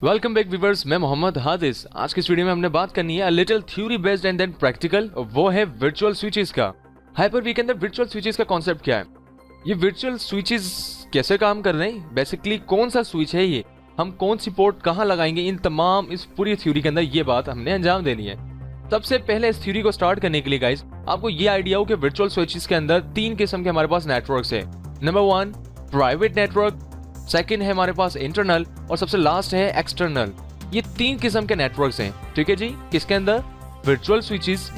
Welcome back viewers, मैं मोहम्मद हादिस। आज की इस वीडियो में हमने बात करनी है little theory based and then practical, वो है वर्चुअल स्विचेस का। हाइपर-वी के अंदर वर्चुअल स्विचेस का कॉन्सेप्ट क्या है, ये वर्चुअल स्विचेस कैसे काम कर रहे हैं, बेसिकली कौन सा स्विच है ये, हम कौन सी पोर्ट कहाँ लगाएंगे, इन तमाम इस पूरी थ्योरी के अंदर ये बात हमने अंजाम देनी है। सबसे पहले इस थ्योरी को स्टार्ट करने के लिए गाइस आपको ये आइडिया हो कि वर्चुअल स्विचेस के अंदर तीन किस्म के हमारे पास नेटवर्क्स है। नंबर 1 प्राइवेट नेटवर्क, सेकंड है हमारे पास इंटरनल और सबसे लास्ट है एक्सटर्नल। ये तीन किस्म के नेटवर्क्स हैं, ठीक है जी। किसके अंदर? वर्चुअल स्विचेस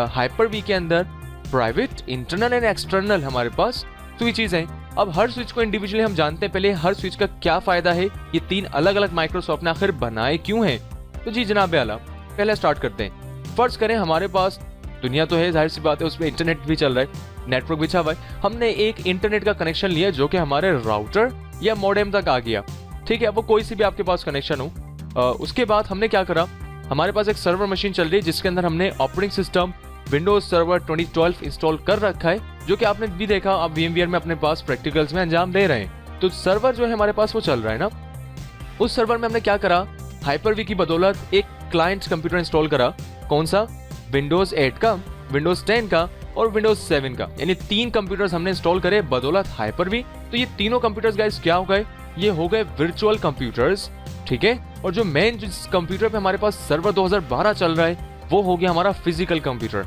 हाइपर-वी के अंदर प्राइवेट, इंटरनल एंड एक्सटर्नल हमारे पास स्विचेस हैं। अब हर स्विच को इंडिविजुअली हम जानते हैं, पहले हर स्विच का क्या फायदा है, ये तीन अलग अलग माइक्रोसॉफ्ट ने आखिर बनाए क्यों हैं। तो जी जनाब आला, पहले स्टार्ट करते हैं। फर्ज करें हमारे पास दुनिया तो है, जाहिर सी बात है, उसमें इंटरनेट भी चल रहा है, नेटवर्क बिछा हुआ है। हमने एक इंटरनेट का कनेक्शन लिया जो कि हमारे राउटर या मॉडेम तक आ गया, ठीक है। वो कोई सी भी आपके पास कनेक्शन हो। उसके बाद हमने क्या करा, हमारे पास एक सर्वर मशीन चल रही है जिसके अंदर हमने operating system Windows server 2012 install कर रखा है, जो कि आपने भी देखा आप VMware में अपने पास प्रैक्टिकल्स में अंजाम दे रहे हैं। तो सर्वर जो है हमारे पास वो चल रहा है ना। उस सर्वर में हमने क्या करा, हाइपर-वी की बदौलत एक क्लाइंट कंप्यूटर इंस्टॉल करा। कौन सा? विंडोज 8 का, विंडोज 10 का और विंडोज 7 का, यानी तीन कंप्यूटर्स हमने इंस्टॉल करे बदौलत हाइपर-वी। तो ये तीनों कंप्यूटर्स गाइस क्या हो गए, ये हो गए वर्चुअल कंप्यूटर्स, ठीक है। और जो मेन जिस कंप्यूटर पे हमारे पास सर्वर 2012 चल रहा है वो हो गया हमारा फिजिकल कंप्यूटर।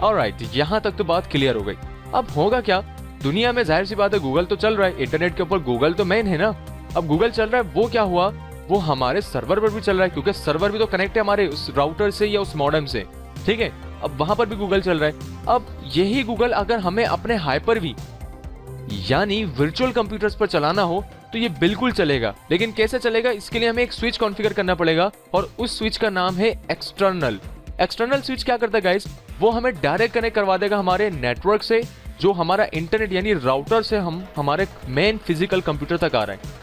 ऑलराइट, यहाँ तक तो बात क्लियर हो गई। अब होगा क्या, दुनिया में जाहिर सी बात है गूगल तो चल रहा है, इंटरनेट के ऊपर गूगल तो मेन है ना। अब गूगल चल रहा है, वो क्या हुआ, वो हमारे सर्वर पर भी चल रहा है, क्योंकि सर्वर भी तो कनेक्ट है हमारे उस राउटर से या उस मॉडेम से, ठीक है। अब वहां पर भी गूगल चल रहा है। अब यही गूगल अगर हमें अपने हाइपर-वी यानी वर्चुअल कंप्यूटर्स पर चलाना हो तो ये बिल्कुल चलेगा, लेकिन कैसे चलेगा, इसके लिए हमें एक स्विच कॉन्फ़िगर करना पड़ेगा और उस स्विच का नाम है एक्सटर्नल। एक्सटर्नल स्विच क्या करता है गाइस, वो हमें डायरेक्ट कनेक्ट करवा देगा हमारे नेटवर्क से, जो हमारा इंटरनेट यानी राउटर से हम हमारे मेन फिजिकल कंप्यूटर तक आ रहा है।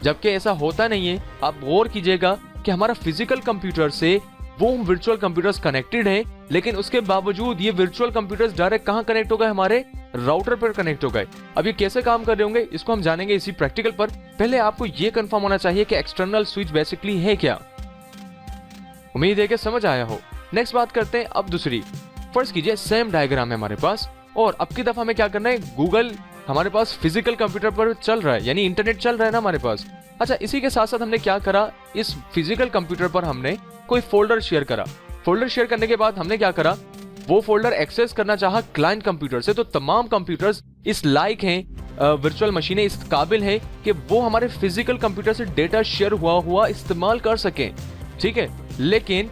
जबकि ऐसा होता नहीं है, आप गौर कीजिएगा कि हमारा फिजिकल कंप्यूटर से वो वर्चुअल कंप्यूटर्स कनेक्टेड हैं, लेकिन उसके बावजूद ये वर्चुअल कंप्यूटर्स डायरेक्ट कहां कनेक्ट हो गए, हमारे राउटर पर कनेक्ट हो गए। अब ये कैसे काम कर रहे होंगे इसको हम जानेंगे इसी प्रैक्टिकल पर। पहले आपको ये कंफर्म होना चाहिए कि एक्सटर्नल स्विच बेसिकली है क्या। उम्मीद है कि समझ आया हो। नेक्स्ट बात करते हैं अब दूसरी। फर्स्ट कीजिए सेम डायग्राम है हमारे पास, और अब की दफा हमें क्या करना है, गूगल हमारे पास फिजिकल कंप्यूटर पर चल रहा है, यानी इंटरनेट चल रहा है ना हमारे पास। अच्छा, इसी के साथ साथ हमने क्या करा, इस फिजिकल कंप्यूटर पर हमने कोई फोल्डर शेयर करा। फोल्डर शेयर करने के बाद हमने क्या करा, वो फोल्डर एक्सेस करना चाहा क्लाइंट कंप्यूटर से। तो तमाम कंप्यूटर्स इस लायक हैं, वर्चुअल मशीनें इस काबिल हैं कि वो हमारे फिजिकल कंप्यूटर से डेटा शेयर हुआ इस्तेमाल कर सकें, ठीक है। लेकिन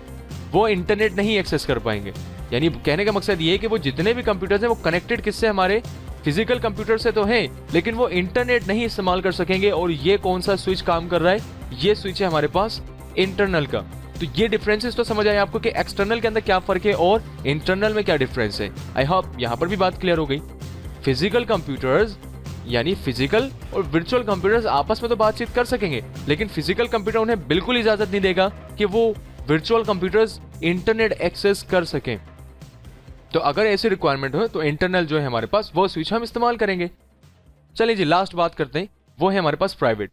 वो इंटरनेट नहीं एक्सेस कर पाएंगे। यानी कहने का मकसद ये है कि वो जितने भी कंप्यूटर्स हैं वो कनेक्टेड किससे, हमारे फिजिकल कंप्यूटर से तो हैं, लेकिन वो इंटरनेट नहीं इस्तेमाल कर सकेंगे। और ये कौन सा स्विच काम कर रहा है, ये स्विच है हमारे पास इंटरनल का। तो ये डिफरेंसेस तो समझ आए आपको कि एक्सटर्नल के अंदर क्या फर्क है और इंटरनल में क्या डिफरेंस है। आई होप यहाँ पर भी बात क्लियर हो गई। फिजिकल कंप्यूटर्स यानी फिजिकल और वर्चुअल कंप्यूटर्स आपस में तो बातचीत कर सकेंगे, लेकिन फिजिकल कंप्यूटर उन्हें बिल्कुल इजाजत नहीं देगा कि वो वर्चुअल कंप्यूटर्स इंटरनेट एक्सेस कर सकें। तो अगर ऐसी रिक्वायरमेंट हो तो इंटरनल जो है हमारे पास वो स्विच हम इस्तेमाल करेंगे। चलिए जी लास्ट बात करते हैं, वो है हमारे पास प्राइवेट।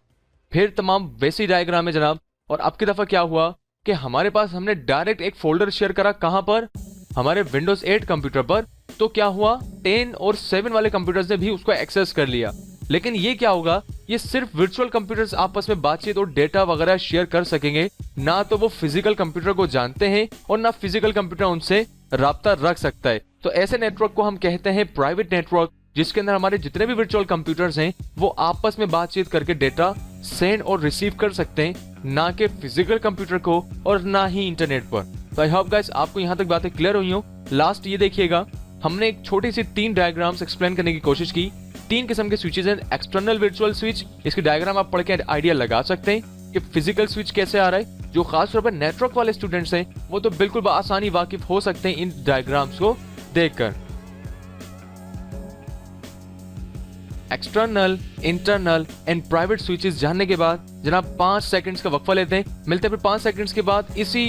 फिर तमाम वैसी डायग्राम है जनाब, और अब की दफा क्या हुआ कि हमारे पास हमने डायरेक्ट एक फोल्डर शेयर करा, कहां पर, हमारे विंडोज 8 कंप्यूटर पर। तो क्या हुआ, 10 और 7 वाले कंप्यूटर्स ने भी उसको एक्सेस कर लिया। लेकिन ये क्या होगा, ये सिर्फ वर्चुअल कंप्यूटर्स आपस में बातचीत और डेटा वगैरह शेयर कर सकेंगे, ना तो वो फिजिकल कंप्यूटर को जानते हैं और ना फिजिकल कंप्यूटर उनसे राब्ता रख सकता है। तो ऐसे नेटवर्क को हम कहते हैं प्राइवेट नेटवर्क, जिसके अंदर हमारे जितने भी वर्चुअल कंप्यूटर्स हैं वो आपस में बातचीत करके डेटा सेंड और रिसीव कर सकते हैं, ना कि फिजिकल कंप्यूटर को और ना ही इंटरनेट पर। तो आई होप गाइस आपको यहाँ तक बातें क्लियर हुई हो। लास्ट ये देखिएगा, हमने एक छोटी सी 3 डायग्राम्स एक्सप्लेन करने की कोशिश की। 3 किस्म के स्विचेस हैं, एक्सटर्नल वर्चुअल स्विच, इसकी डायग्राम आप पढ़ के आइडिया लगा सकते हैं कि फिजिकल स्विच कैसे आ रहा है। जो खासतौर पर नेटवर्क वाले स्टूडेंट्स हैं वो तो बिल्कुल आसानी वाकिफ हो सकते हैं इन डायग्राम्स को देखकर। External, internal and private switches जानने के बाद जनाब 5 सेकंड्स का वक्फा लेते हैं, मिलते हैं फिर 5 सेकंड्स के बाद इसी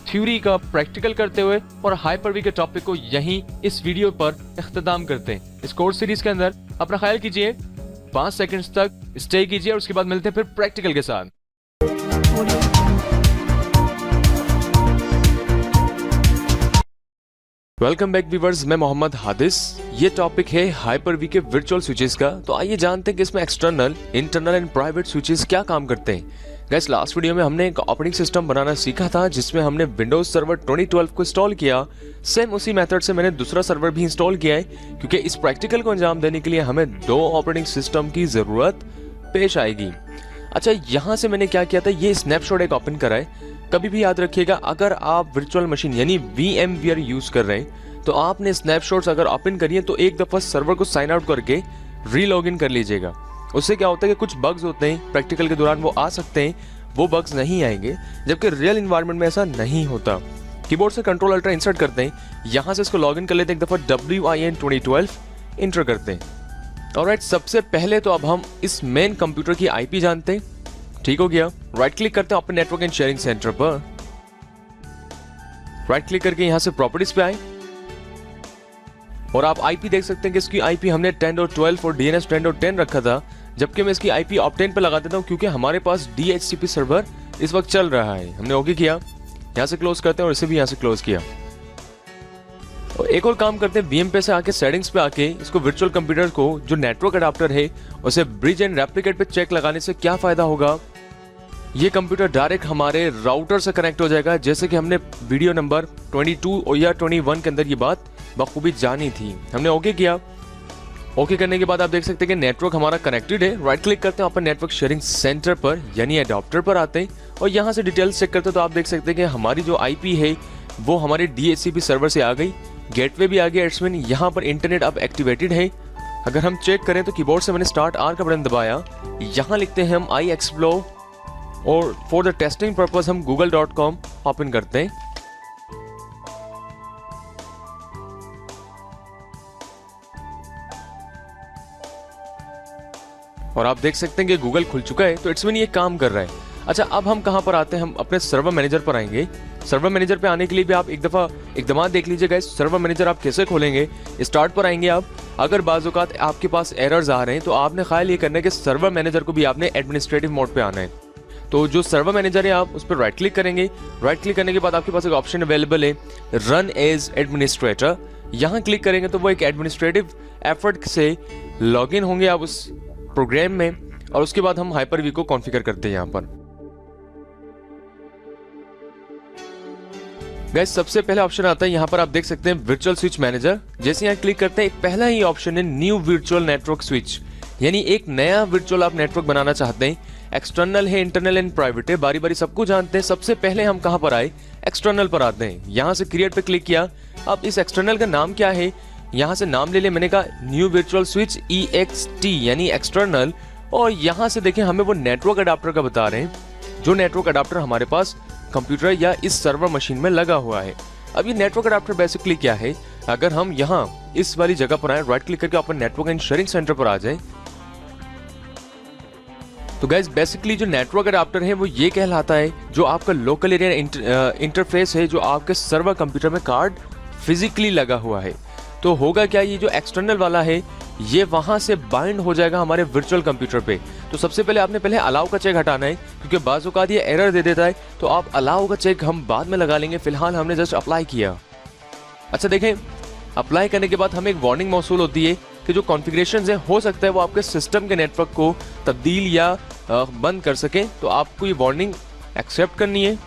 थ्योरी का प्रैक्टिकल करते हुए और हाइपर-वी के टॉपिक को यहीं इस वीडियो पर इख्तिताम करते हैं। इस कोर्स सीरीज के अंदर अपना ख्याल कीजिए, 5 सेकंड्स तक स्टे कीजिए और उसके बाद मिलते हैं फिर प्रैक्टिकल के साथ। वेलकम बैक व्यूअर्स, मैं मोहम्मद हादिस। ये टॉपिक है हाइपर-वी के वर्चुअल स्विचेस का। तो आइए जानते हैं कि इसमें external, internal and private switches क्या काम करते हैं। गाइस, लास्ट वीडियो में हमने एक ऑपरेटिंग सिस्टम बनाना सीखा था जिसमें हमने विंडोज सर्वर 2012 को इंस्टॉल किया। सेम उसी मेथड से मैंने दूसरा सर्वर भी इंस्टॉल किया है, क्योंकि इस प्रैक्टिकल को अंजाम देने के लिए हमें 2 ऑपरेटिंग सिस्टम की जरूरत पेश आएगी। अच्छा, यहाँ से मैंने क्या किया था, ये स्नैपशॉट एक ओपन करा है। कभी भी याद रखिएगा, अगर आप वर्चुअल मशीन यानी VMware यूज कर रहे हैं तो आपने स्नैपशॉट्स अगर ओपन करिए तो एक दफा सर्वर को साइन आउट करके री लॉग इन कर लीजिएगा। उससे क्या होता है कि कुछ बग्स होते हैं प्रैक्टिकल के दौरान, वो आ सकते हैं, वो बग्स नहीं आएंगे, जबकि रियल इन्वायरमेंट में ऐसा नहीं होता। कीबोर्ड से कंट्रोल अल्टर इंसर्ट करते हैं, यहाँ से इसको लॉग इन कर लेते हैं, एक दफा WIN 2012 इंटर करते हैं। ऑलराइट, सबसे पहले तो अब हम इस मेन कंप्यूटर की IP जानते हैं। ठीक हो गया, राइट क्लिक करते हैं अपने नेटवर्क एंड शेयरिंग सेंटर पर। राइट क्लिक करके यहां से प्रॉपर्टीज पे आए और आप IP देख सकते हैं कि इसकी IP हमने 10.12 और DNS 10.10 रखा था, जबकि मैं इसकी IP ऑप्टेन पे लगा देता हूं क्योंकि हमारे पास DHCP सर्वर इस वक्त चल रहा है। हमने ओके किया, यहां से क्लोज करते हैं और इसे भी यहां से क्लोज किया। और एक और काम करते हैं, VMware से आके सेटिंग्स पे आके इसको वर्चुअल कंप्यूटर को जो नेटवर्क अडाप्टर है उसे ब्रिज एंड रेप्लिकेट पे चेक लगाने से क्या फायदा होगा। ये कंप्यूटर डायरेक्ट हमारे राउटर से कनेक्ट हो जाएगा, जैसे कि हमने वीडियो नंबर 22 और या 21 के अंदर ये बात बखूबी जानी थी। हमने ओके किया। ओके करने के बाद आप देख सकते हैं कि नेटवर्क हमारा कनेक्टेड है। राइट क्लिक करते हैं अपन नेटवर्क शेयरिंग सेंटर पर यानी अडॉप्टर पर आते हैं और यहाँ से डिटेल्स चेक करते हैं तो आप देख सकते हैं कि हमारी जो IP है वो हमारे DHCP सर्वर से आ गई, गेटवे भी आ गया। इट्स मीन यहाँ पर इंटरनेट अब एक्टिवेटेड है। अगर हम चेक करें तो कीबोर्ड से मैंने स्टार्ट R का बटन दबाया, यहाँ लिखते हैं हम I explore और फॉर द टेस्टिंग पर्पस हम google.com ओपन करते हैं। और आप देख सकते हैं कि गूगल खुल चुका है, तो इट्स मीन ये काम कर रहा है। अच्छा, अब हम कहां पर आते हैं, हम अपने सर्वर मैनेजर पर आएंगे। सर्वर मैनेजर पे आने के लिए भी आप एक दफा एकदम देख लीजिएगा सर्वर मैनेजर आप कैसे खोलेंगे। स्टार्ट पर आएंगे आप। अगर बाज़-औक़ात आपके पास एरर्स आ रहे हैं तो आपने ख्याल ये करना है कि सर्वर मैनेजर को भी आपने एडमिनिस्ट्रेटिव मोड पे आना है। तो जो सर्वर मैनेजर है आप उस पर राइट क्लिक करेंगे। राइट क्लिक करने के बाद आपके पास एक ऑप्शन अवेलेबल है, रन एज एडमिनिस्ट्रेटर। यहाँ क्लिक करेंगे तो वो एक एडमिनिस्ट्रेटिव एफर्ट से लॉग इन होंगे आप उस प्रोग्राम में, और उसके बाद हम हाइपर-वी को कॉन्फ़िगर करते हैं। यहाँ पर गाइस, सबसे पहला ऑप्शन आता है, यहाँ पर आप देख सकते हैं वर्चुअल स्विच मैनेजर। जैसे यहाँ क्लिक करते हैं, पहला ही ऑप्शन है न्यू वर्चुअल नेटवर्क स्विच, यानी एक नया वर्चुअल आप नेटवर्क बनाना चाहते हैं। एक्सटर्नल है, इंटरनल एंड प्राइवेट है, बारी बारी सबको जानते हैं। सबसे पहले हम कहाँ पर आए, एक्सटर्नल पर आते हैं। यहाँ से क्रिएट पे क्लिक किया। अब इस एक्सटर्नल का नाम क्या है, यहाँ से नाम ले लिया मैंने कहा न्यू वर्चुअल स्विच EXT यानी एक्सटर्नल। और यहाँ से देखें हमें वो नेटवर्क अडाप्टर का बता रहे हैं, जो नेटवर्क अडाप्टर हमारे पास कंप्यूटर या इस सर्वर मशीन में लगा हुआ है। अब ये नेटवर्क अडाप्टर बेसिकली क्या है, अगर हम यहाँ इस वाली जगह पर आए, राइट क्लिक करके अपन नेटवर्क एंड शेयरिंग सेंटर पर आ जाए, तो गाइस बेसिकली जो नेटवर्क अडाप्टर है वो ये कहलाता है जो आपका लोकल एरिया इंटरफेस है, जो आपके सर्वर कंप्यूटर में कार्ड फिजिकली लगा हुआ है। तो होगा क्या, ये जो एक्सटर्नल वाला है ये वहां से बाइंड हो जाएगा हमारे वर्चुअल कंप्यूटर पे। तो सबसे पहले आपने पहले अलाउ का चेक हटाना है, क्योंकि बाज़ औक़ात ये एरर दे देता है। तो आप अलाउ का चेक हम बाद में लगा लेंगे, फिलहाल हमने जस्ट अप्लाई किया। अच्छा देखें, अप्लाई करने के बाद हमें एक वार्निंग मौसूल होती है कि जो कॉन्फ़िगरेशंस है हो सकता है वो आपके सिस्टम के नेटवर्क को तब्दील या बंद कर सकें। तो आपको ये वार्निंग एक्सेप्ट करनी है।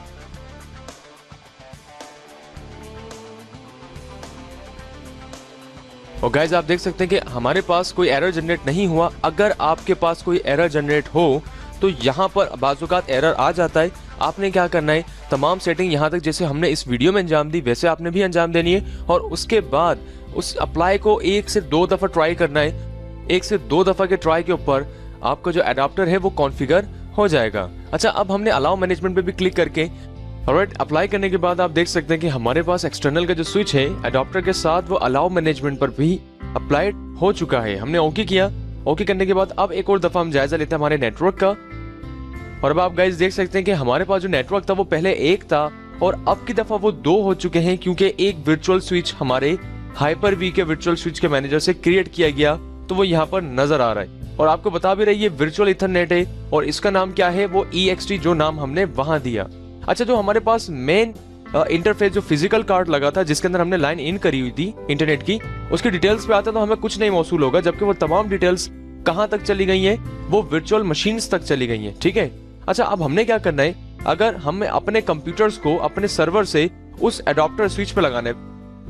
और गाइज आप देख सकते हैं कि हमारे पास कोई एरर जनरेट नहीं हुआ। अगर आपके पास कोई एरर जनरेट हो तो यहाँ पर बाज़-औक़ात एरर आ जाता है। आपने क्या करना है, तमाम सेटिंग यहाँ तक जैसे हमने इस वीडियो में अंजाम दी वैसे आपने भी अंजाम देनी है, और उसके बाद उस अप्लाई को 1 से 2 दफ़ा ट्राई करना है। 1 से 2 दफ़ा के ट्राई के ऊपर आपका जो अडाप्टर है वो कॉन्फ़िगर हो जाएगा। अच्छा, अब हमने अलाउ मैनेजमेंट पे भी क्लिक करके ऑलराइट अप्लाई करने के बाद आप देख सकते हैं कि हमारे पास एक्सटर्नल का जो स्विच है अडॉप्टर के साथ वो अलाउ मैनेजमेंट पर भी अप्लाइड हो चुका है। हमने ओके किया। ओके करने के बाद अब एक और दफा हम जायजा लेते हैं हमारे नेटवर्क का। और अब आप गाइस देख सकते हैं कि हमारे पास जो नेटवर्क था वो पहले 1 था और अब की दफा वो 2 हो चुके हैं, क्योंकि एक वर्चुअल स्विच हमारे हाइपर-वी के वर्चुअल स्विच के मैनेजर से क्रिएट किया गया, तो वो यहाँ पर नजर आ रहा है। और आपको बता भी रही है वर्चुअल इथरनेट है और इसका नाम क्या है, वो EXT जो नाम हमने वहां दिया। अच्छा, जो हमारे पास मेन इंटरफेस जो फिजिकल कार्ड लगा था जिसके अंदर हमने लाइन इन करी हुई थी इंटरनेट की, उसकी डिटेल्स पे आता तो हमें कुछ नहीं मौसूल होगा, जबकि वो तमाम डिटेल्स कहां तक चली गई है, वो वर्चुअल मशीन्स तक चली गई है। ठीक है। अच्छा, अब हमने क्या करना है, अगर हमें अपने कंप्यूटर्स को अपने सर्वर से उस एडाप्टर स्विच पे लगाना है।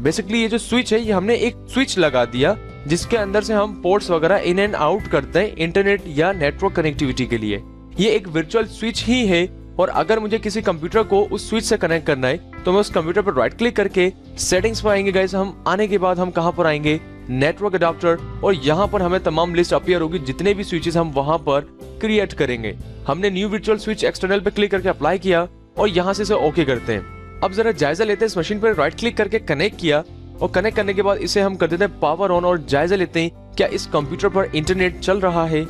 बेसिकली ये जो स्विच है, ये हमने एक स्विच लगा दिया जिसके अंदर से हम पोर्ट्स वगैरह इन एंड आउट करते हैं इंटरनेट या नेटवर्क कनेक्टिविटी के लिए। ये एक वर्चुअल स्विच ही है और अगर मुझे किसी कंप्यूटर को उस स्विच से कनेक्ट करना है तो मैं उस कंप्यूटर पर राइट क्लिक करके सेटिंग्स पर आएंगे गाइस। हम आने के बाद हम कहां पर आएंगे, नेटवर्क अडाप्टर, और यहाँ पर हमें तमाम लिस्ट अपीयर होगी जितने भी स्विचेस हम वहां पर क्रिएट करेंगे। हमने न्यू वर्चुअल स्विच एक्सटर्नल पे क्लिक करके अप्लाई किया और यहाँ से इसे ओके करते हैं। अब जरा जायजा लेते हैं, इस मशीन पर राइट क्लिक करके कनेक्ट किया और कनेक्ट करने के बाद इसे हम कर देते हैं पावर ऑन और जायजा लेते हैं क्या इस कंप्यूटर पर इंटरनेट चल रहा है।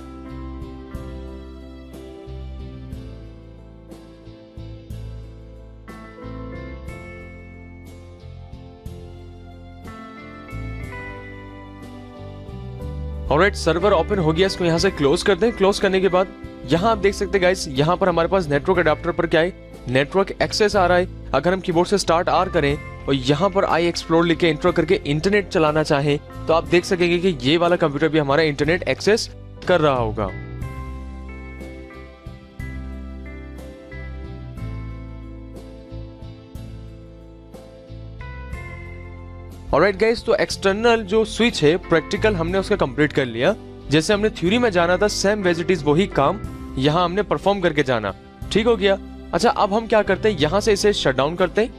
ऑलराइट, सर्वर ओपन हो गया, इसको यहाँ से क्लोज करते हैं। क्लोज करने के बाद यहाँ आप देख सकते हैं गाइस, यहाँ पर हमारे पास नेटवर्क अडाप्टर पर क्या है, नेटवर्क एक्सेस आ रहा है। अगर हम कीबोर्ड से स्टार्ट आर करें और यहाँ पर आई एक्सप्लोर लिख के इंट्रो करके इंटरनेट चलाना चाहें तो आप देख सकेंगे कि ये वाला कंप्यूटर भी हमारा इंटरनेट एक्सेस कर रहा होगा। ऑलराइट गाइस, तो एक्सटर्नल जो स्विच है प्रैक्टिकल हमने उसका कंप्लीट कर लिया। जैसे हमने थ्योरी में जाना था सेम एज इट इज वही काम यहाँ हमने परफॉर्म करके जाना। ठीक हो गया। अच्छा, अब हम क्या करते हैं, यहां से इसे शट डाउन करते हैं,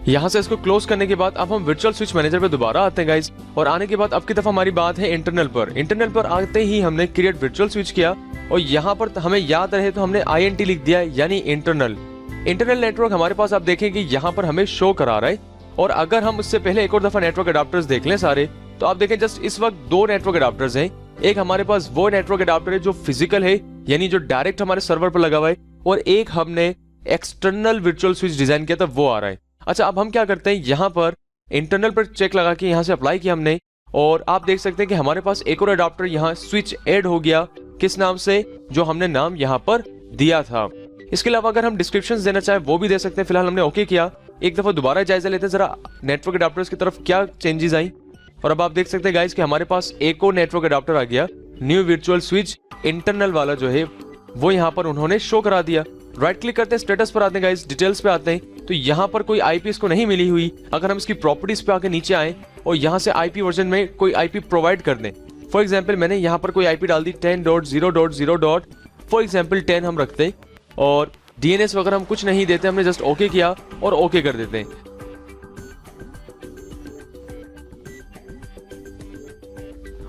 यहां से इसको क्लोज करने के बाद अब हम वर्चुअल स्विच मैनेजर पे दोबारा आते हैं गाइस। और आने के बाद अब की दफा हमारी बात है इंटरनल पर। इंटरनल पर आते ही हमने क्रिएट वर्चुअल स्विच किया और यहाँ पर हमें याद रहे तो हमने INT लिख दिया, यानी इंटरनल। इंटरनल नेटवर्क हमारे पास आप देखें कि यहाँ पर हमें शो करा रहा है। और अगर हम उससे पहले एक और दफा नेटवर्क अडाप्टर्स देख लें सारे, तो आप देखें जस्ट इस वक्त 2 नेटवर्क अडाप्टर्स हैं। एक हमारे पास वो नेटवर्क अडाप्टर है जो फिजिकल है, यानी जो डायरेक्ट हमारे सर्वर पर लगा हुआ है, और एक हमने एक्सटर्नल वर्चुअल स्विच डिजाइन किया था, वो आ रहा है। अच्छा, अब हम क्या करते हैं, यहाँ पर इंटरनल पर चेक लगा के यहाँ से अप्लाई किया हमने, और आप देख सकते हैं कि हमारे पास एक और अडाप्टर यहाँ स्विच ऐड हो गया। किस नाम से, जो हमने नाम यहाँ पर दिया था। इसके अलावा अगर हम डिस्क्रिप्शंस देना चाहे वो भी दे सकते हैं। फिलहाल हमने ओके किया। एक दफा दोबारा जायजा लेते हैं जरा नेटवर्क अडाप्टर्स की तरफ क्या चेंजेस आई। और अब आप देख सकते हैं गाइस कि हमारे पास एक और नेटवर्क अडाप्टर आ गया, न्यू वर्चुअल स्विच इंटरनल वाला जो है वो यहाँ पर उन्होंने शो करा दिया। राइट क्लिक करते हैं, स्टेटस पर आते हैं गाइस, डिटेल्स पे आते हैं, तो यहाँ पर कोई आईपी इसको नहीं मिली हुई। अगर हम इसकी प्रॉपर्टीज पे आके नीचे आए और यहाँ से आईपी वर्जन में कोई आईपी प्रोवाइड कर दें, फॉर एग्जाम्पल मैंने यहाँ पर कोई आईपी डाल दी 10.0.0. फॉर एग्जाम्पल 10 हम रखते हैं और DNS वगैरह हम कुछ नहीं देते, हमने जस्ट ओके किया और ओके कर देते हैं।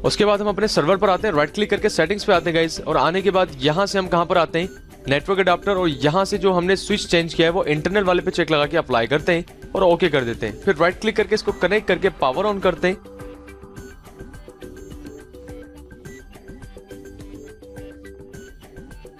उसके बाद हम अपने सर्वर पर आते हैं, राइट क्लिक करके सेटिंग्स पे आते हैं गाइस, और आने के बाद यहां से हम कहां पर आते हैं, नेटवर्क अडाप्टर, और यहां से जो हमने स्विच चेंज किया है वो इंटरनल वाले पे चेक लगा के अप्लाई करते हैं और ओके कर देते हैं। फिर राइट क्लिक करके इसको कनेक्ट करके पावर ऑन करते हैं।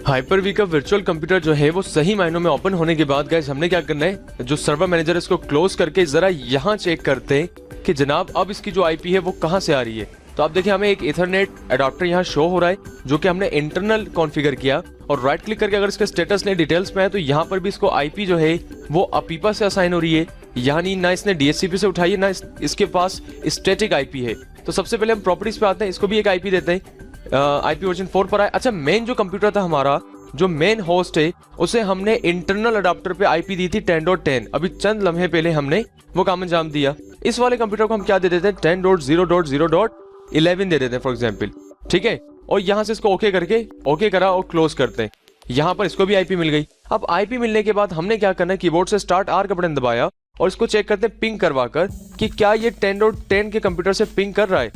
हाइपर-वी का वर्चुअल कंप्यूटर जो है वो सही मायनों में ओपन होने के बाद गाइस हमने क्या करना है, जो सर्वर मैनेजर है इसको क्लोज करके जरा यहाँ चेक करते हैं कि जनाब अब इसकी जो आईपी है वो कहां से आ रही है। तो आप देखिए हमें एक इथरनेट अडाप्टर यहाँ शो हो रहा है जो कि हमने इंटरनल कॉन्फ़िगर किया, और राइट क्लिक करके अगर इसके स्टेटस ने डिटेल्स में है तो यहाँ पर भी इसको आईपी जो है वो अपीपा से असाइन हो रही है, यानी ना इसने DHCP से उठाई है ना इसके पास स्टैटिक आईपी है। तो सबसे पहले हम प्रॉपर्टीज पे आते हैं, इसको भी एक आईपी देते हैं, आईपी वर्जन 4 पर आए। अच्छा, मेन जो कंप्यूटर था हमारा, जो मेन होस्ट है, उसे हमने इंटरनल अडाप्टर पे आईपी दी थी 10.10। अभी चंद लम्हे पहले हमने वो काम अंजाम दिया। इस वाले कंप्यूटर को हम क्या दे देते हैं, 10.0.0.11 दे देते हैं फॉर एग्जाम्पल। ठीक है, और यहाँ से इसको ओके करके ओके करा और क्लोज करते हैं। यहाँ पर इसको भी आईपी मिल गई। अब आईपी मिलने के बाद हमने क्या करना है, कीबोर्ड से स्टार्ट आर का बटन दबाया और इसको चेक करते हैं पिंग करवा कर कि क्या ये 10.10 के कंप्यूटर से पिंग कर रहा है।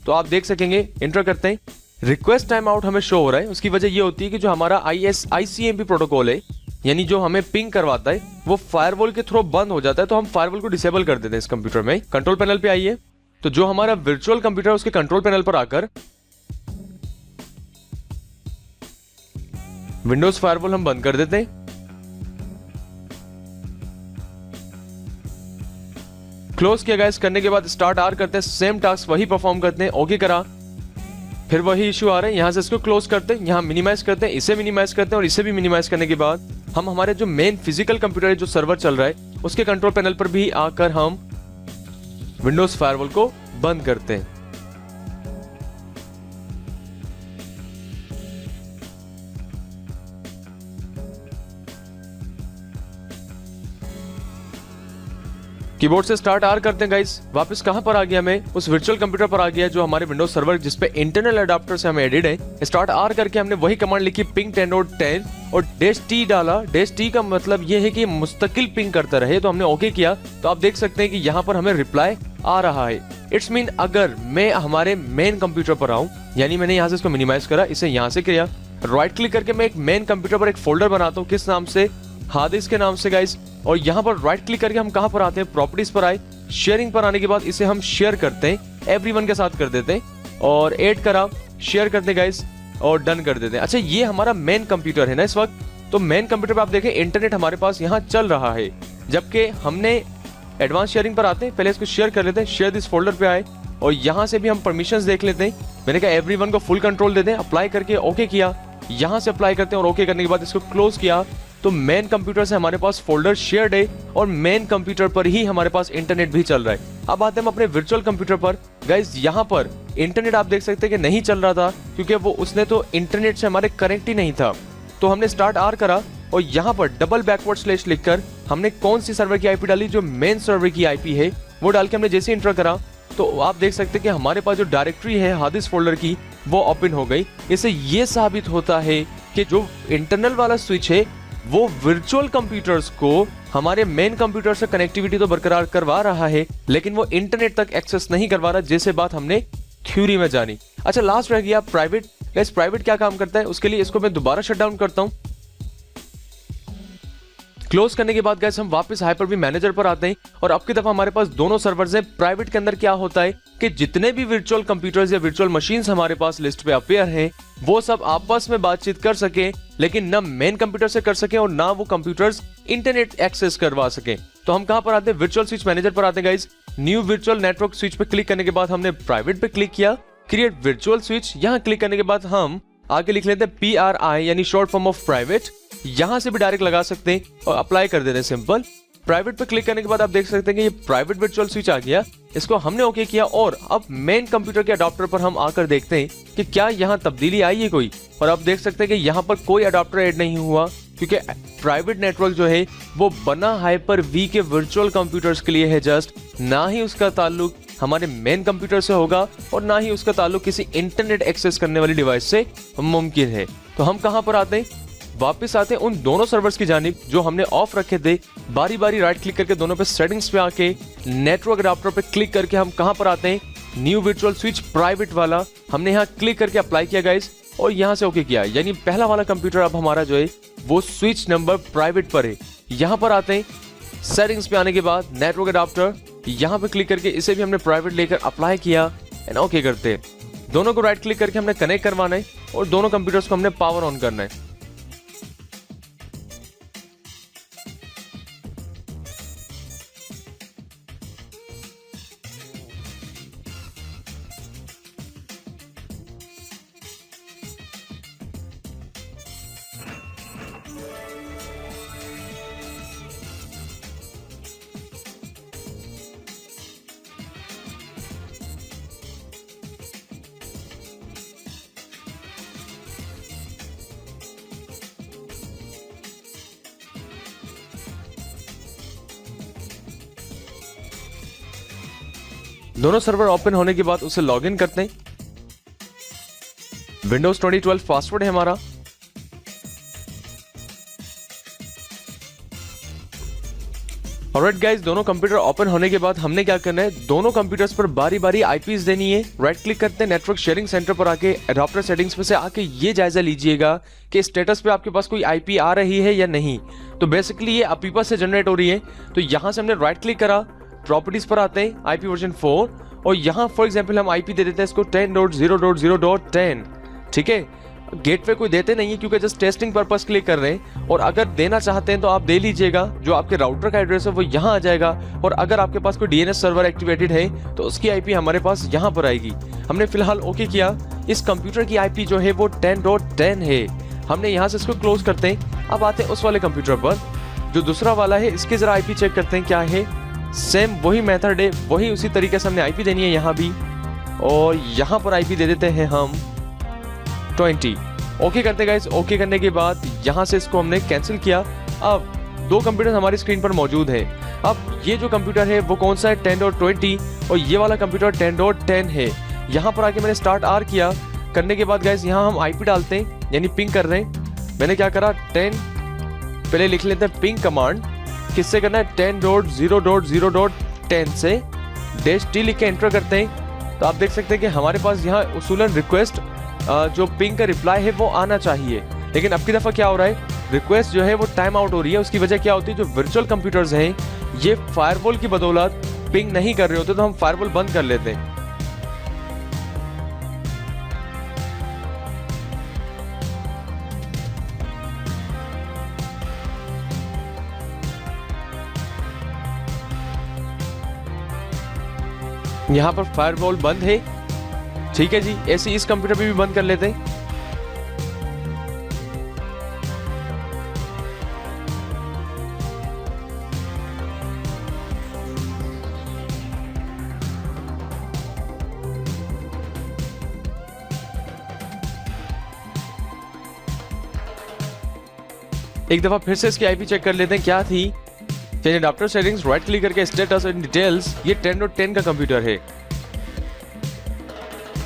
तो आप देख सकेंगे, इंटर करते हैं, रिक्वेस्ट टाइम आउट हमें शो हो रहा है। उसकी वजह ये होती है कि जो हमारा ICMP प्रोटोकॉल है, यानी जो हमें पिंग करवाता है, वो फायरवॉल के थ्रू बंद हो जाता है। तो हम फायरवॉल को डिसेबल कर देते हैं इस कंप्यूटर में। कंट्रोल पैनल पे आइए, तो जो हमारा वर्चुअल कंप्यूटर उसके कंट्रोल पैनल पर आकर विंडोज फायरवॉल हम बंद कर देते हैं। क्लोज किया गाइस। करने के बाद स्टार्ट आर करते हैं, सेम टास्क वही परफॉर्म करते हैं, ओके करा, फिर वही इशू आ रहे हैं, यहाँ से इसको क्लोज करते हैं, यहाँ मिनिमाइज करते हैं, इसे मिनिमाइज करते हैं और इसे भी मिनिमाइज करने के बाद हम हमारे जो मेन फिजिकल कंप्यूटर है, जो सर्वर चल रहा है, उसके कंट्रोल पैनल पर भी आकर हम विंडोज फायरवॉल को बंद करते हैं। कीबोर्ड से स्टार्ट आर करते हैं गाइस। वापस कहां पर आ गया, मैं उस वर्चुअल कंप्यूटर पर आ गया जो हमारे विंडोज सर्वर जिसपे इंटरनल अडाप्टर से हमें एडिड है। स्टार्ट आर करके हमने वही कमांड लिखी पिंग 10.10 और -t डाला। -t का मतलब ये है कि मुस्तकिल पिंग करता रहे, तो हमने ओके किया। तो आप देख सकते हैं कि यहाँ पर हमें रिप्लाई आ रहा है। इट्स मीन अगर मैं हमारे मेन कंप्यूटर पर आऊं, यानी मैंने यहाँ से इसको मिनिमाइज करा, इसे यहाँ से किया, राइट क्लिक करके मैं एक मेन कंप्यूटर पर एक फोल्डर बनाता हूँ, किस नाम से, हादिस के नाम से गाइस। और यहाँ पर राइट क्लिक करके हम कहां पर आते हैं, प्रॉपर्टीज पर आए, शेयरिंग पर आने के बाद इसे हम शेयर करते हैं, एवरीवन के साथ कर देते हैं और ऐड करा, शेयर करते हैं गाइस और डन कर देते हैं। अच्छा, ये हमारा मेन कंप्यूटर है ना इस वक्त। तो मेन कंप्यूटर पर आप देखें इंटरनेट हमारे पास यहाँ चल रहा है, जबकि हमने एडवांस शेयरिंग पर आते हैं, पहले इसको शेयर कर लेते हैं, शेयर दिस फोल्डर पे आए और यहाँ से भी हम परमिशंस देख लेते हैं। मैंने कहा एवरीवन को फुल कंट्रोल दे दें, अप्लाई करके ओके किया, यहाँ से अप्लाई करते हैं और ओके करने के बाद इसको क्लोज किया। तो मेन कंप्यूटर से हमारे पास फोल्डर शेयर्ड है और मेन कंप्यूटर पर ही हमारे पास इंटरनेट भी चल रहा है। अब आते हैं हम अपने वर्चुअल कंप्यूटर पर गाइस। यहाँ पर इंटरनेट आप देख सकते हैं कि नहीं चल रहा था, क्योंकि वो उसने तो इंटरनेट से हमारे कनेक्ट ही नहीं था। तो हमने स्टार्ट आर करा और यहाँ पर डबल बैकवर्ड स्लैश लिखकर हमने कौन सी सर्वर की आईपी डाली, जो मेन सर्वर की आईपी है वो डाल के हमने जैसे इंटर करा तो आप देख सकते हैं कि हमारे पास जो डायरेक्टरी है हादिस फोल्डर की वो ओपन हो गई। इससे ये साबित होता है कि जो इंटरनल वाला स्विच है वो वर्चुअल कंप्यूटर्स को हमारे मेन कंप्यूटर से कनेक्टिविटी तो बरकरार करवा रहा है, लेकिन वो इंटरनेट तक एक्सेस नहीं करवा रहा, जैसे बात हमने थ्योरी में जानी। अच्छा, लास्ट रह गया प्राइवेट। गाइस, प्राइवेट क्या काम करता है, उसके लिए इसको मैं दोबारा शट डाउन करता हूं। क्लोज करने के बाद गाइस हम वापस हाइपर-वी मैनेजर पर आते हैं और अब की दफा हमारे पास दोनों सर्वर्स हैं। प्राइवेट के अंदर क्या होता है कि जितने भी वर्चुअल कंप्यूटर्स या वर्चुअल मशीन्स हमारे पास लिस्ट पे अपेयर हैं, वो सब आपस में बातचीत कर सके, लेकिन ना मेन कंप्यूटर से कर सके और ना वो कंप्यूटर्स इंटरनेट एक्सेस करवा सके। तो हम कहां पर आते हैं, वर्चुअल स्विच मैनेजर पर आते हैं guys. New virtual network switch पे क्लिक करने के बाद हमने प्राइवेट पे क्लिक किया, क्रिएट वर्चुअल स्विच। यहां क्लिक करने के बाद हम आगे लिख लेते हैं PRI यानी शॉर्ट फॉर्म ऑफ प्राइवेट। यहां से भी डायरेक्ट लगा सकते हैं और अप्लाई कर देते हैं सिंपल। प्राइवेट पे क्लिक करने के बाद आप देख सकते हैं कि ये प्राइवेट वर्चुअल स्विच आ गया, इसको हमने ओके किया और अब मेन कंप्यूटर के अडॉप्टर पर हम आकर देखते हैं कि क्या यहाँ तब्दीली आई है कोई। और आप देख सकते हैं कि यहाँ पर कोई अडॉप्टर ऐड नहीं हुआ, क्योंकि प्राइवेट नेटवर्क जो है वो बना हाइपर-वी के वर्चुअल कंप्यूटर्स के लिए है जस्ट, ना ही उसका ताल्लुक हमारे मेन कंप्यूटर से होगा और ना ही उसका ताल्लुक किसी इंटरनेट एक्सेस करने वाली डिवाइस से मुमकिन है। तो हम कहां पर आते हैं, वापस आते हैं उन दोनों सर्वर्स की जानिब जो हमने ऑफ रखे थे। बारी बारी राइट क्लिक करके दोनों पे सेटिंग्स पे आके नेटवर्क अडॉप्टर पे क्लिक करके हम कहां पर आते हैं, न्यू वर्चुअल स्विच प्राइवेट वाला हमने यहाँ क्लिक करके अप्लाई किया गाइस और यहाँ से ओके किया। यानी पहला वाला कंप्यूटर अब हमारा जो है वो स्विच नंबर प्राइवेट पर है। यहाँ पर आते हैं, सेटिंग्स पे आने के बाद नेटवर्क अडॉप्टर यहाँ पे क्लिक करके इसे भी हमने प्राइवेट लेकर अप्लाई किया एंड ओके करते हैं। दोनों को राइट क्लिक करके हमने कनेक्ट करवाना है और दोनों कंप्यूटर्स को हमने पावर ऑन करना है। दोनों सर्वर ओपन होने के बाद उसे लॉगिन करते हैं। विंडोज 2012 पासवर्ड है हमारा। ऑलराइट गाइस, दोनों कंप्यूटर ओपन होने के बाद हमने क्या करना है, दोनों कंप्यूटर्स पर बारी बारी आईपीस देनी है। राइट क्लिक करते हैं, नेटवर्क शेयरिंग सेंटर पर आके एडॉप्टर सेटिंग्स पे से आके ये जायजा लीजिएगा कि स्टेटस पे आपके पास कोई आईपी आ रही है या नहीं। तो बेसिकली ये अपीपा से जनरेट हो रही है। तो यहां से हमने राइट क्लिक करा, प्रॉपर्टीज पर आते हैं, आईपी वर्जन 4 और यहाँ फॉर एग्जांपल हम आईपी दे देते हैं इसको 10.0.0.10। ठीक है, गेटवे कोई देते नहीं है क्योंकि जस्ट टेस्टिंग पर्पस के लिए कर रहे हैं, और अगर देना चाहते हैं तो आप दे लीजिएगा। जो आपके राउटर का एड्रेस है वो यहाँ आ जाएगा, और अगर आपके पास कोई डीएनएस सर्वर एक्टिवेटेड है तो उसकी आईपी हमारे पास यहाँ पर आएगी। हमने फिलहाल ओके किया। इस कंप्यूटर की आईपी जो है वो 10.10 है। हमने यहाँ से इसको क्लोज करते हैं। अब आते हैं उस वाले कंप्यूटर पर जो दूसरा वाला है, इसकी जरा आईपी चेक करते हैं क्या है। सेम वही मेथड है, वही उसी तरीके से हमने आईपी देनी है यहाँ भी, और यहाँ पर आईपी दे देते हैं हम 20। ओके करते गाइस। ओके करने के बाद यहाँ से इसको हमने कैंसिल किया। अब दो कंप्यूटर हमारी स्क्रीन पर मौजूद है। अब ये जो कंप्यूटर है वो कौन सा है, 10.20, और ये वाला कंप्यूटर 10.10 है। यहाँ पर आके मैंने स्टार्ट आर किया। करने के बाद गाइस यहाँ हम आईपी डालते हैं, यानी पिंग कर रहे हैं। मैंने क्या करा, 10 पहले लिख लेते हैं पिंग कमांड। किससे करना है, 10.0.0.10 से -t लिख के एंटर करते हैं। तो आप देख सकते हैं कि हमारे पास यहाँ उसूलन रिक्वेस्ट जो पिंग का रिप्लाई है वो आना चाहिए, लेकिन अब की दफ़ा क्या हो रहा है, रिक्वेस्ट जो है वो टाइम आउट हो रही है। उसकी वजह क्या होती है, जो वर्चुअल कंप्यूटर्स हैं ये फायरवॉल की बदौलत पिंग नहीं कर रहे होते, तो हम फायरवॉल बंद कर लेते हैं। यहाँ पर फायरवॉल बंद है, ठीक है जी। ऐसे इस कंप्यूटर पे भी बंद कर लेते हैं। एक दफा फिर से इसकी आईपी चेक कर लेते हैं क्या थी। Change adapter settings, right click करके स्टेटस एंड डिटेल्स, ये 10.10 का कंप्यूटर है।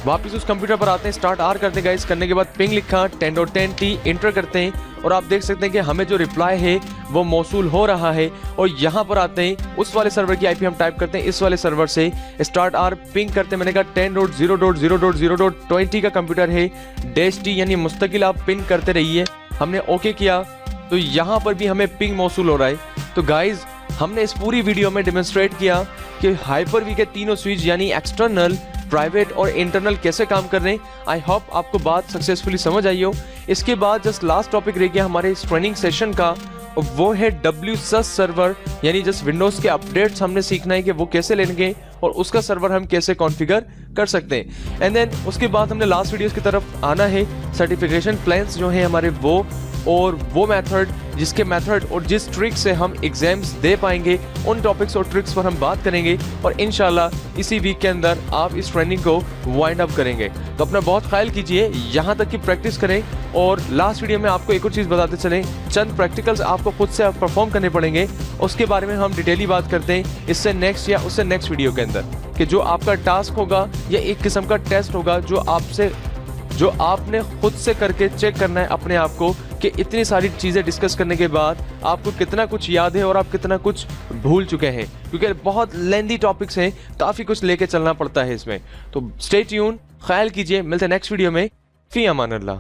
वापस उस कंप्यूटर पर आते हैं, स्टार्ट आर करते हैं गाइस। करने के बाद पिंग लिखा 10.10t इंटर करते हैं, और आप देख सकते हैं कि हमें जो रिप्लाई है वो मौसूल हो रहा है। और यहाँ पर आते हैं, उस वाले सर्वर की आईपी हम टाइप करते हैं, इस वाले सर्वर से स्टार्ट आर पिंग करते हैं। मैंने कहा 10.0.0.0.20 का कंप्यूटर है, -t यानी मुस्तकिल आप पिंग करते रहिए। हमने ओके किया तो यहाँ पर भी हमें पिंग मौसूल हो रहा है। तो गाइज हमने इस पूरी वीडियो में डेमोन्स्ट्रेट किया कि हाइपर-वी के तीनों स्विच यानी एक्सटर्नल, प्राइवेट और इंटरनल कैसे काम कर रहे हैं। आई होप आपको बात सक्सेसफुली समझ आई हो। इसके बाद जस्ट लास्ट टॉपिक रह गया हमारे इस ट्रेनिंग सेशन का, वो है WSUS सर्वर, यानी जस्ट विंडोज के अपडेट्स हमने सीखना है कि वो कैसे लेंगे और उसका सर्वर हम कैसे कॉन्फ़िगर कर सकते हैं। एंड देन उसके बाद हमने लास्ट वीडियोस की तरफ आना है, सर्टिफिकेशन प्लान्स जो हैं हमारे वो, और वो मेथड जिसके मेथड और जिस ट्रिक से हम एग्जाम्स दे पाएंगे, उन टॉपिक्स और ट्रिक्स पर हम बात करेंगे, और इंशाल्लाह इसी वीक के अंदर आप इस ट्रेनिंग को वाइंड अप करेंगे। तो अपना बहुत ख्याल कीजिए, यहाँ तक की प्रैक्टिस करें। और लास्ट वीडियो में आपको एक और चीज़ बताते चलें, चंद प्रैक्टिकल्स आपको खुद से परफॉर्म करने पड़ेंगे, उसके बारे में हम डिटेली बात करते हैं इससे नेक्स्ट या उससे नेक्स्ट वीडियो के अंदर, कि जो आपका टास्क होगा या एक किस्म का टेस्ट होगा जो आपने खुद से करके चेक करना है अपने आप को कि इतनी सारी चीज़ें डिस्कस करने के बाद आपको कितना कुछ याद है और आप कितना कुछ भूल चुके हैं, क्योंकि बहुत लेंदी टॉपिक्स हैं, काफ़ी कुछ लेके चलना पड़ता है इसमें। तो स्टे ट्यून, ख्याल कीजिए, मिलते हैं नेक्स्ट वीडियो में। फी अमान अल्लाह।